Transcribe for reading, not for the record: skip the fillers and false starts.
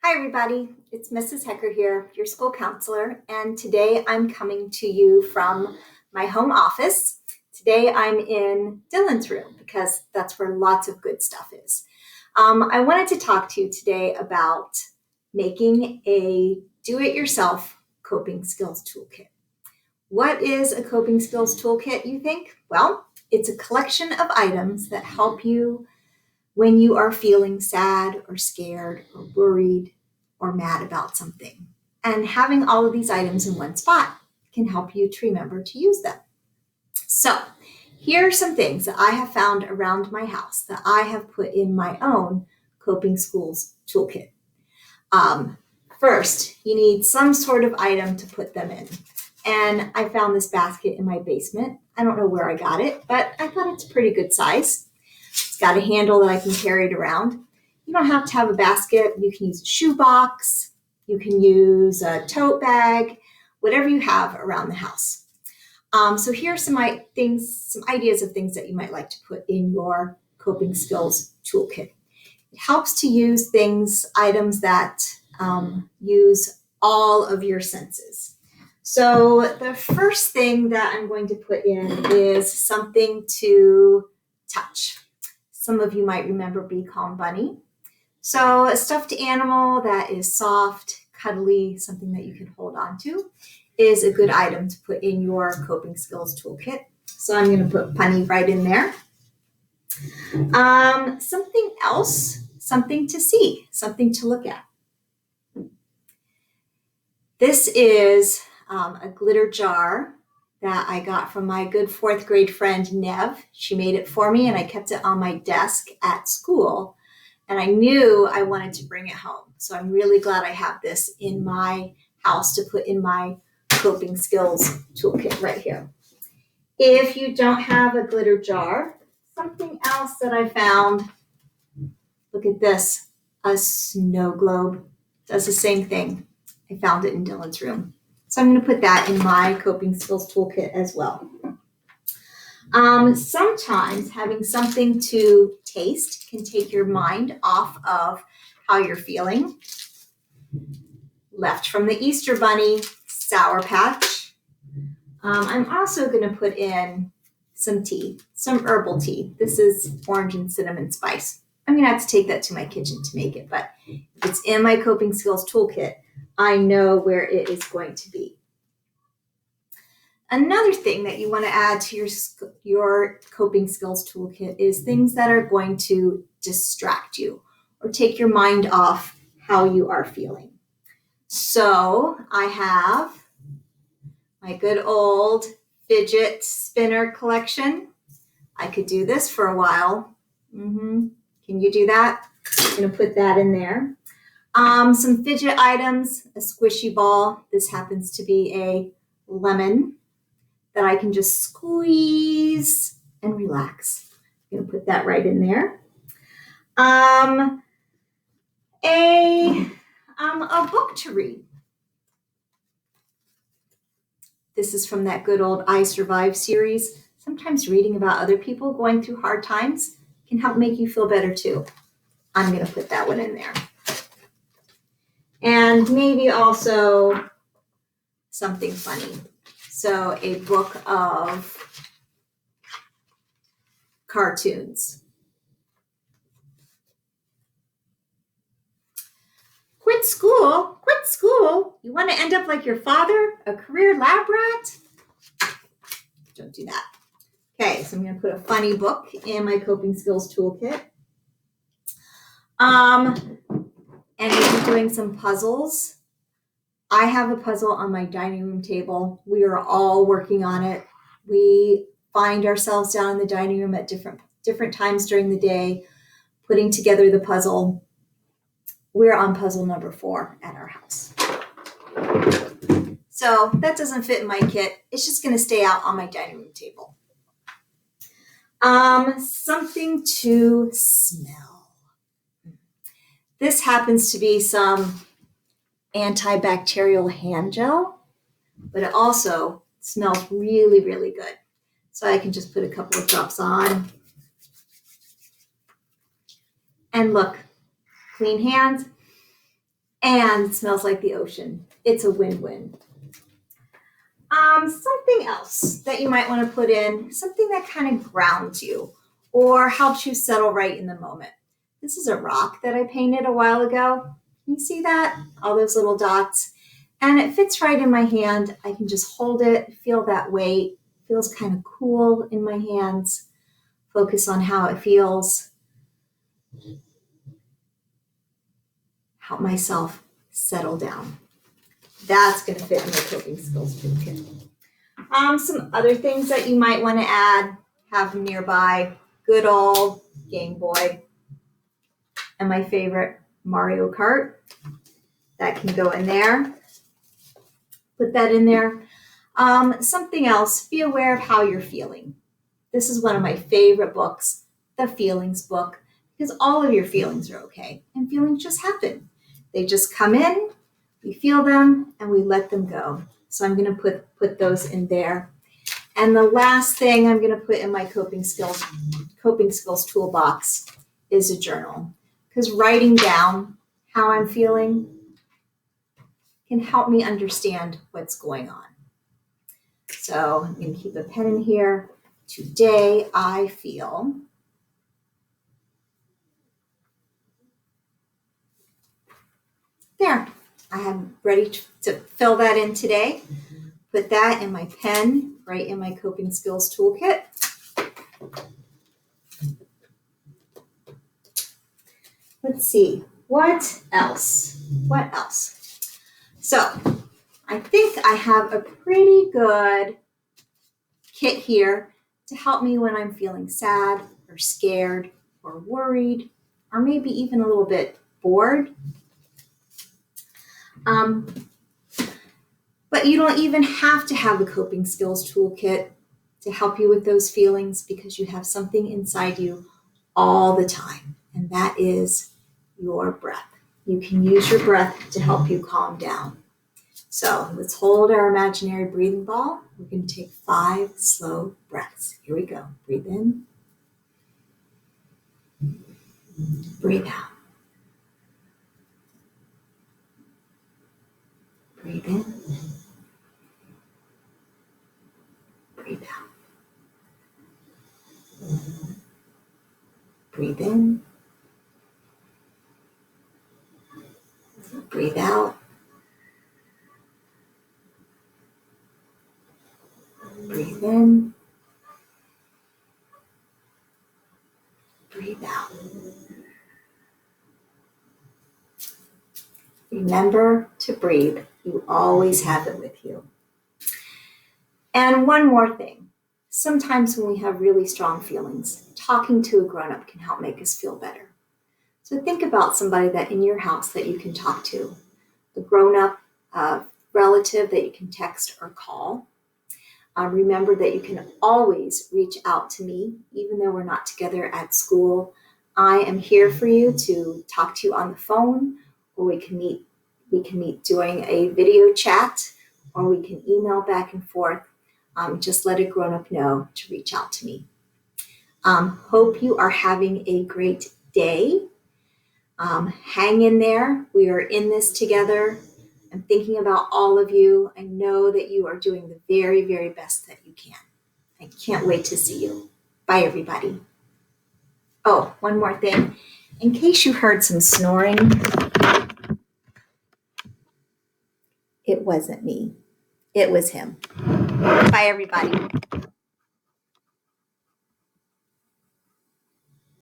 Hi everybody, it's Mrs. Hecker here, your school counselor, and today I'm coming to you from my home office. Today I'm in Dylan's room because that's where lots of good stuff is. I wanted to talk to you today about making a do-it-yourself coping skills toolkit. What is a coping skills toolkit, you think? Well, it's a collection of items that help you when you are feeling sad or scared or worried or mad about something. And having all of these items in one spot can help you to remember to use them. So here are some things that I have found around my house that I have put in my own coping skills toolkit. First, you need some sort of item to put them in. And I found this basket in my basement. I don't know where I got it, but I thought it's a pretty good size. It's got a handle that I can carry it around. You don't have to have a basket. You can use a shoebox. You can use a tote bag, whatever you have around the house. So here are some ideas of things that you might like to put in your coping skills toolkit. It helps to use items that use all of your senses. So the first thing that I'm going to put in is something to touch. Some of you might remember Be Calm Bunny. So a stuffed animal that is soft, cuddly, something that you can hold on to is a good item to put in your coping skills toolkit. So I'm going to put Bunny right in there. Something else, something to see, something to look at. This is a glitter jar that I got from my good fourth grade friend, Nev. She made it for me and I kept it on my desk at school. And I knew I wanted to bring it home. So I'm really glad I have this in my house to put in my coping skills toolkit right here. If you don't have a glitter jar, something else that I found, look at this, a snow globe. Does the same thing. I found it in Dylan's room. So I'm going to put that in my coping skills toolkit as well. Sometimes having something to taste can take your mind off of how you're feeling. Left from the Easter Bunny, Sour Patch. I'm also going to put in some tea, some herbal tea. This is orange and cinnamon spice. I'm going to have to take that to my kitchen to make it, but if it's in my coping skills toolkit, I know where it is going to be. Another thing that you want to add to your coping skills toolkit is things that are going to distract you or take your mind off how you are feeling. So I have my good old fidget spinner collection. I could do this for a while. Can you do that? I'm going to put that in there. Some fidget items, a squishy ball. This happens to be a lemon that I can just squeeze and relax. I'm going to put that right in there. A book to read. This is from that good old I Survive series. Sometimes reading about other people going through hard times can help make you feel better too. I'm going to put that one in there. And maybe also something funny. So a book of cartoons. Quit school. You want to end up like your father, a career lab rat? Don't do that. Okay, so I'm going to put a funny book in my coping skills toolkit. And if you're doing some puzzles, I have a puzzle on my dining room table. We are all working on it. We find ourselves down in the dining room at different times during the day, putting together the puzzle. We're on puzzle number 4 at our house. So that doesn't fit in my kit. It's just going to stay out on my dining room table. Something to smell. This happens to be some Antibacterial Hand Gel, but it also smells really, really good. So I can just put a couple of drops on. And look, clean hands. and it smells like the ocean. It's a win-win. Something else that you might want to put in, something that kind of grounds you or helps you settle right in the moment. This is a rock that I painted a while ago. You see that? All those little dots. And it fits right in my hand. I can just hold it, feel that weight. It feels kind of cool in my hands. Focus on how it feels. Help myself settle down. That's going to fit in my coping skills toolkit. Some other things that you might want to add, have nearby, good old Game Boy. And my favorite, Mario Kart. That can go in there. Put that in there. Something else, be aware of how you're feeling. This is one of my favorite books, the feelings book, because all of your feelings are okay. And feelings just happen. They just come in, we feel them, and we let them go. So I'm going to put those in there. And the last thing I'm going to put in my coping skills toolbox is a journal. Because writing down how I'm feeling can help me understand what's going on. So I'm going to keep a pen in here. Today I feel. There. I am ready to fill that in today. Put that in my pen, right in my coping skills toolkit. Let's see, what else? So I think I have a pretty good kit here to help me when I'm feeling sad or scared or worried, or maybe even a little bit bored. But you don't even have to have the coping skills toolkit to help you with those feelings, because you have something inside you all the time, and that is your breath. You can use your breath to help you calm down. So let's hold our imaginary breathing ball. We're going to take 5 slow breaths. Here we go. Breathe in. Breathe out. Breathe in. Breathe out. Breathe in. Breathe out. Breathe in. Breathe out. Remember to breathe. You always have it with you. And one more thing. Sometimes when we have really strong feelings, talking to a grown-up can help make us feel better. So think about somebody that in your house that you can talk to, a grown-up relative that you can text or call. Remember that you can always reach out to me, even though we're not together at school. I am here for you to talk to you on the phone, or we can meet doing a video chat, or we can email back and forth. Just let a grown-up know to reach out to me. Hope you are having a great day. Hang in there. We are in this together. I'm thinking about all of you. I know that you are doing the very, very best that you can. I can't wait to see you. Bye, everybody. Oh, one more thing. In case you heard some snoring, it wasn't me. It was him. Bye, everybody.